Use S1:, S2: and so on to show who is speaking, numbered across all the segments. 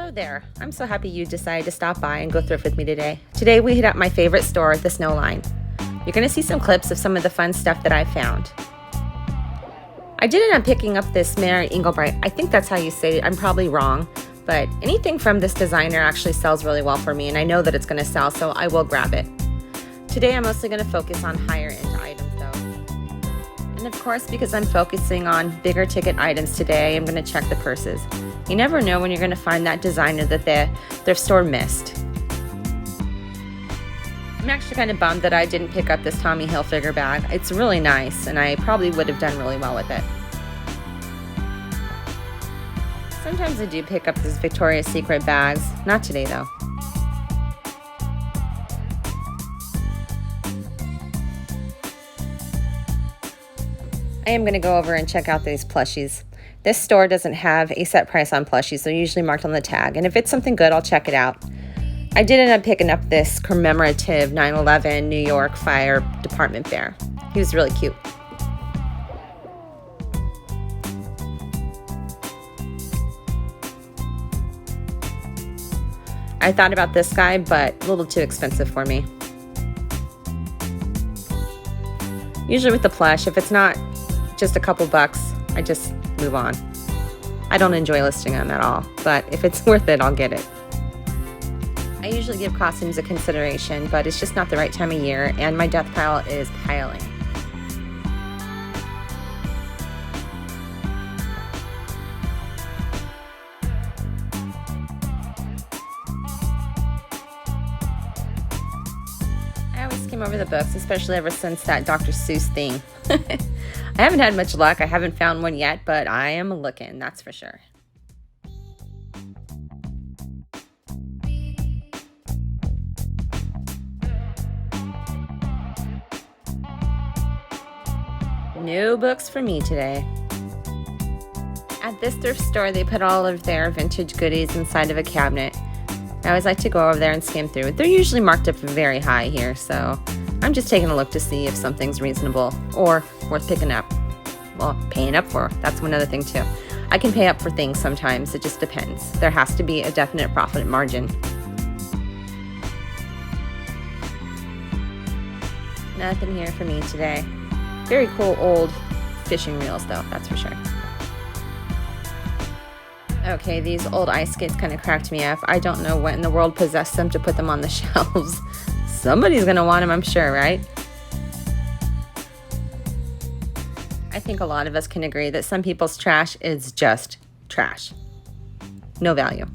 S1: Hello there. I'm so happy you decided to stop by and go thrift with me today. Today we hit up my favorite store, the Snowline. You're going to see some clips of some of the fun stuff that I found. I did end up picking up this Mary Engelbreit. I think that's how you say it. I'm probably wrong, but anything from this designer actually sells really well for me, and I know that it's going to sell, so I will grab it. Today I'm mostly going to focus on higher end items though. And of course, because I'm focusing on bigger ticket items today, I'm going to check the purses. You never know when you're going to find that designer that the thrift store missed. I'm actually kind of bummed that I didn't pick up this Tommy Hilfiger bag. It's really nice, and I probably would have done really well with it. Sometimes I do pick up these Victoria's Secret bags. Not today, though. I am going to go over and check out these plushies. This store doesn't have a set price on plushies. They're usually marked on the tag, and if it's something good, I'll check it out. I did end up picking up this commemorative 9/11 New York Fire Department bear. He was really cute. I thought about this guy, but a little too expensive for me. Usually with the plush, if it's not just a couple bucks, I just move on. I don't enjoy listing them at all, but if it's worth it, I'll get it. I usually give costumes a consideration, but it's just not the right time of year, and my death pile is piling. I always skim over the books, especially ever since that Dr. Seuss thing. I haven't had much luck. I haven't found one yet, but I am looking, that's for sure. No books for me today. At this thrift store, they put all of their vintage goodies inside of a cabinet. I always like to go over there and skim through it. They're usually marked up very high here, so I'm just taking a look to see if something's reasonable or worth picking up. Well, paying up for, that's one other thing too. I can pay up for things sometimes, it just depends. There has to be a definite profit margin. Nothing here for me today. Very cool old fishing reels though, that's for sure. Okay, these old ice skates kind of cracked me up. I don't know what in the world possessed them to put them on the shelves. Somebody's gonna want them, I'm sure, right? I think a lot of us can agree that some people's trash is just trash. No value.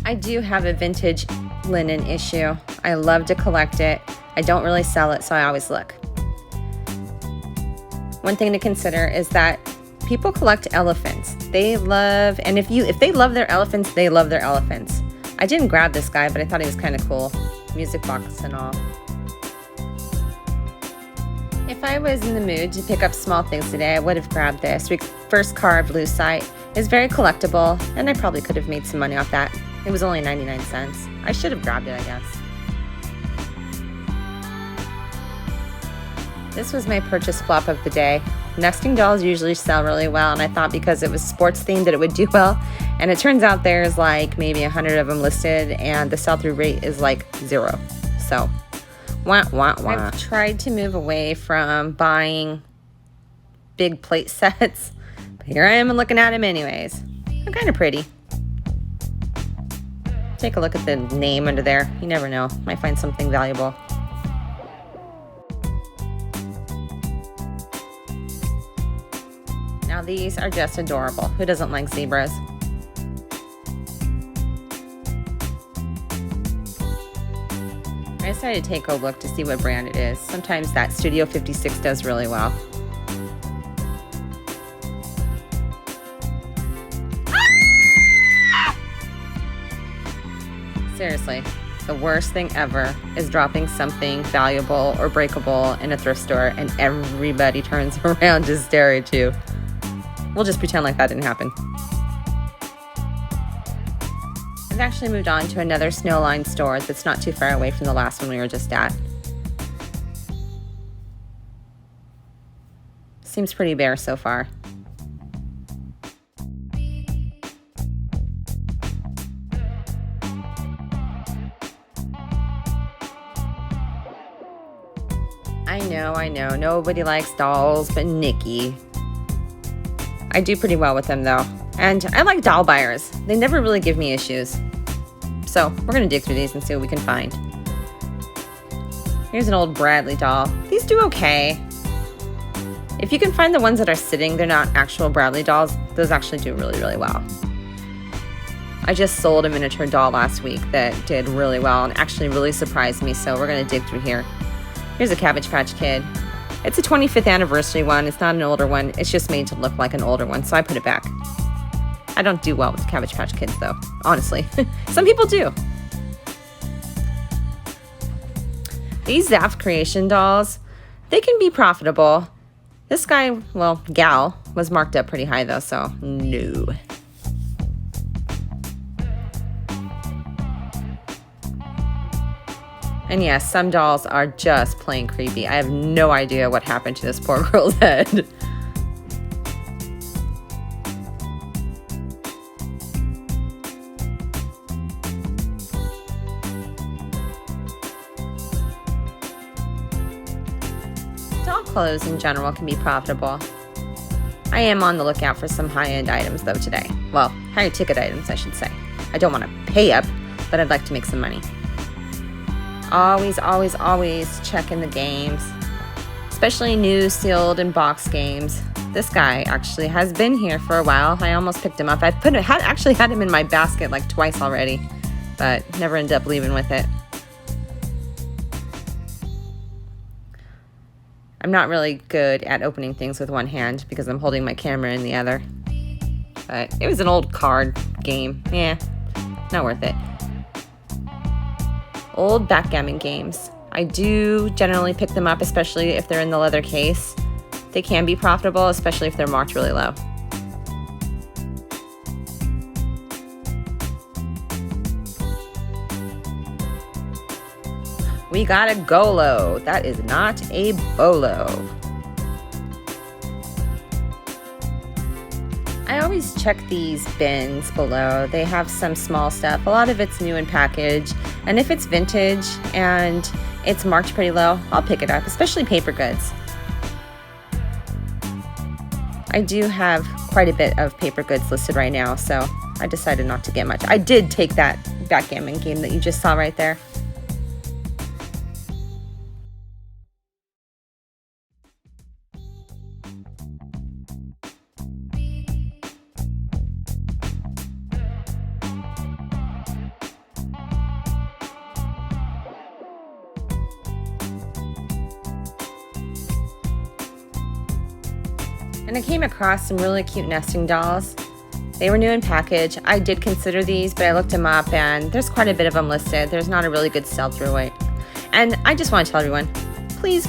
S1: I do have a vintage linen issue. I love to collect it. I don't really sell it, so I always look. One thing to consider is that people collect elephants. They love, and if they love their elephants, they love their elephants. I didn't grab this guy, but I thought he was kind of cool. Music box and all. If I was in the mood to pick up small things today, I would have grabbed this. First carved lucite is very collectible, and I probably could have made some money off that. It was only 99 cents. I should have grabbed it, I guess. This was my purchase flop of the day. Nesting dolls usually sell really well, and I thought because it was sports themed that it would do well. And it turns out there's like maybe 100 of them listed, and the sell-through rate is like 0. So, wah, wah, wah. I've tried to move away from buying big plate sets, but here I am looking at them anyways. They're kind of pretty. Take a look at the name under there. You never know. Might find something valuable. Now these are just adorable. Who doesn't like zebras? I decided to take a look to see what brand it is. Sometimes that Studio 56 does really well. Seriously, the worst thing ever is dropping something valuable or breakable in a thrift store and everybody turns around to stare at you. We'll just pretend like that didn't happen. I've actually moved on to another Snowline store that's not too far away from the last one we were just at. Seems pretty bare so far. I know. Nobody likes dolls but Nikki. I do pretty well with them though. And I like doll buyers. They never really give me issues. So we're gonna dig through these and see what we can find. Here's an old Bradley doll. These do okay. If you can find the ones that are sitting, they're not actual Bradley dolls, those actually do really, really well. I just sold a miniature doll last week that did really well and actually really surprised me, so we're gonna dig through here. Here's a Cabbage Patch Kid. It's a 25th anniversary one. It's not an older one. It's just made to look like an older one, so I put it back. I don't do well with Cabbage Patch Kids, though, honestly. Some people do. These Zaft Creation dolls, they can be profitable. This guy, well, gal, was marked up pretty high, though, so no. And yes, some dolls are just plain creepy. I have no idea what happened to this poor girl's head. Doll clothes in general can be profitable. I am on the lookout for some high-end items though today. Well, higher ticket items, I should say. I don't want to pay up, but I'd like to make some money. Always check in the games, especially new sealed and box games. This guy actually has been here for a while. I almost picked him up. I actually had him in my basket like twice already, but never ended up leaving with it. I'm not really good at opening things with one hand because I'm holding my camera in the other. But it was an old card game. Yeah, not worth it. Old backgammon games. I do generally pick them up, especially if they're in the leather case. They can be profitable, especially if they're marked really low. We got a Golo. That is not a Bolo. I always check these bins below. They have some small stuff. A lot of it's new in package. And if it's vintage and it's marked pretty low, I'll pick it up, especially paper goods. I do have quite a bit of paper goods listed right now, so I decided not to get much. I did take that backgammon game that you just saw right there. And I came across some really cute nesting dolls. They were new in package. I did consider these, but I looked them up and there's quite a bit of them listed. There's not a really good sell-through rate. And I just want to tell everyone, please,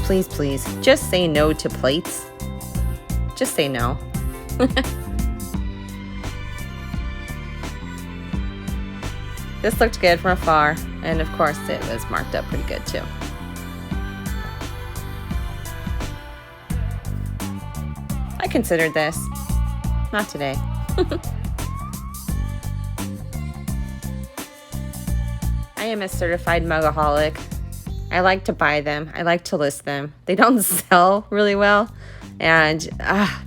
S1: just say no to plates. Just say no. This looked good from afar, and of course it was marked up pretty good too. I considered this. Not today. I am a certified mugaholic. I like to buy them. I like to list them. They don't sell really well. And,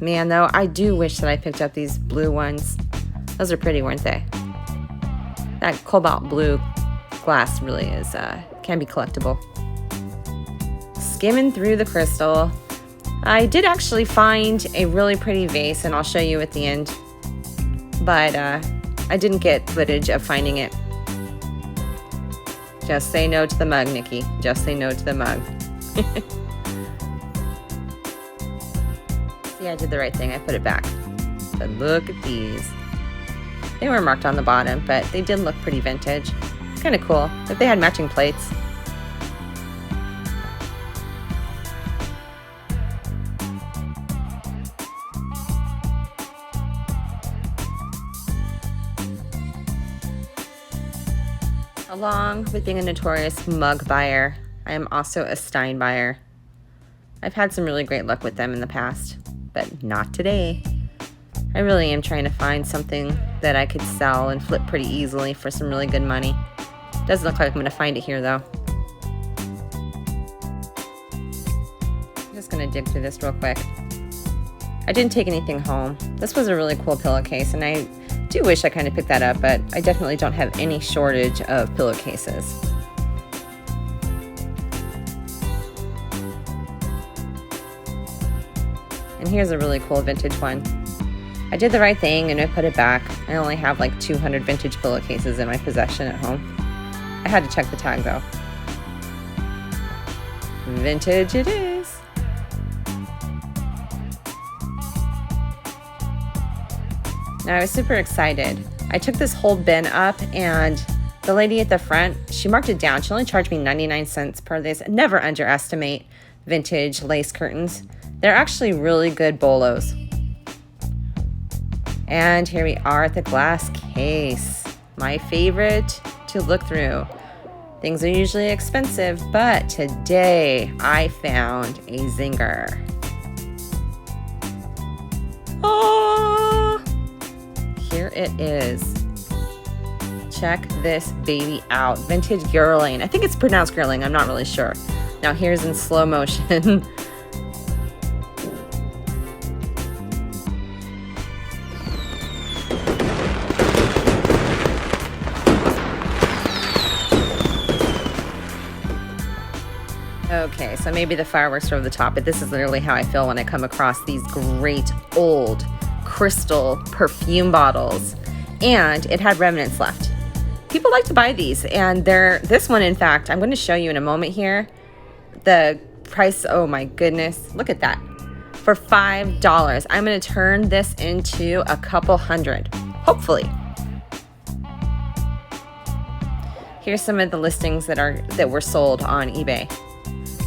S1: man, though, I do wish that I picked up these blue ones. Those are pretty, weren't they? That cobalt blue glass really is, can be collectible. Skimming through the crystal. I did actually find a really pretty vase, and I'll show you at the end. But I didn't get footage of finding it. Just say no to the mug, Nikki. Just say no to the mug. See, I did the right thing. I put it back. But look at these. They were marked on the bottom, but they did look pretty vintage. Kind of cool. If they had matching plates. Along with being a notorious mug buyer, I am also a Stein buyer. I've had some really great luck with them in the past, but not today. I really am trying to find something that I could sell and flip pretty easily for some really good money. Doesn't look like I'm going to find it here though. just gonna dig through this real quick. I didn't take anything home. This was a really cool pillowcase, and I do wish I kind of picked that up, but I definitely don't have any shortage of pillowcases. And here's a really cool vintage one. I did the right thing and I put it back. I only have like 200 vintage pillowcases in my possession at home. I had to check the tag though. Vintage it is. Now I was super excited. I took this whole bin up and the lady at the front, she marked it down. She only charged me 99 cents per this. Never underestimate vintage lace curtains. They're actually really good bolos. And here we are at the glass case. My favorite to look through. Things are usually expensive, but today I found a zinger. Oh, here it is. Check this baby out. Vintage girling. I think it's pronounced girling. I'm not really sure. Now here's in slow motion. Okay, so maybe the fireworks are over the top, but this is literally how I feel when I come across these great old crystal perfume bottles. And it had remnants left. People like to buy these, and this one, in fact, I'm going to show you in a moment here. The price, oh my goodness, look at that. For $5, I'm going to turn this into a couple hundred, hopefully. Here's some of the listings that were sold on eBay.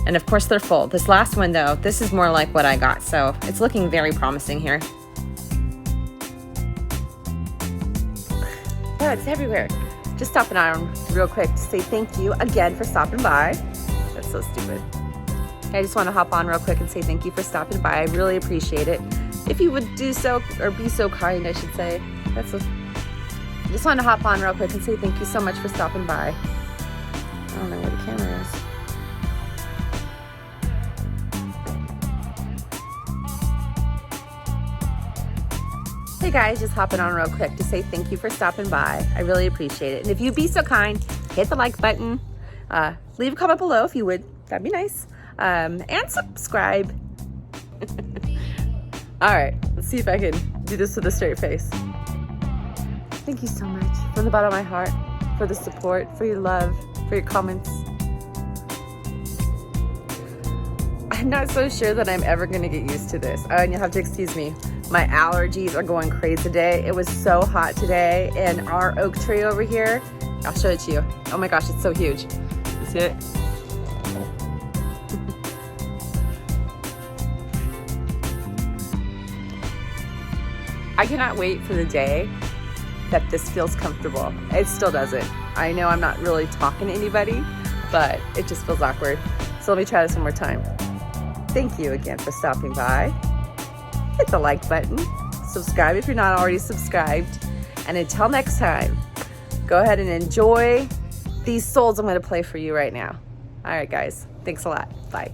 S1: And of course they're full. This last one though, this is more like what I got. So it's looking very promising here. Yeah, it's everywhere. Just stopping on real quick to say thank you again for stopping by. That's so stupid. I just want to hop on real quick and say thank you for stopping by. I really appreciate it. If you would do so, or be so kind, I should say. I just want to hop on real quick and say thank you so much for stopping by. I don't know where the camera is. Hey guys, just hopping on real quick to say thank you for stopping by. I really appreciate it. And if you'd be so kind, hit the like button. Leave a comment below if you would. That'd be nice. And subscribe. All right, let's see if I can do this with a straight face. Thank you so much from the bottom of my heart for the support, for your love, for your comments. I'm not so sure that I'm ever gonna get used to this. And you'll have to excuse me. My allergies are going crazy today. It was so hot today, and our oak tree over here, I'll show it to you. Oh my gosh, it's so huge. You see it? I cannot wait for the day that this feels comfortable. It still doesn't. I know I'm not really talking to anybody, but it just feels awkward. So let me try this one more time. Thank you again for stopping by. Hit the like button, subscribe if you're not already subscribed, and until next time, go ahead and enjoy these souls I'm going to play for you right now. All right, guys, thanks a lot. Bye.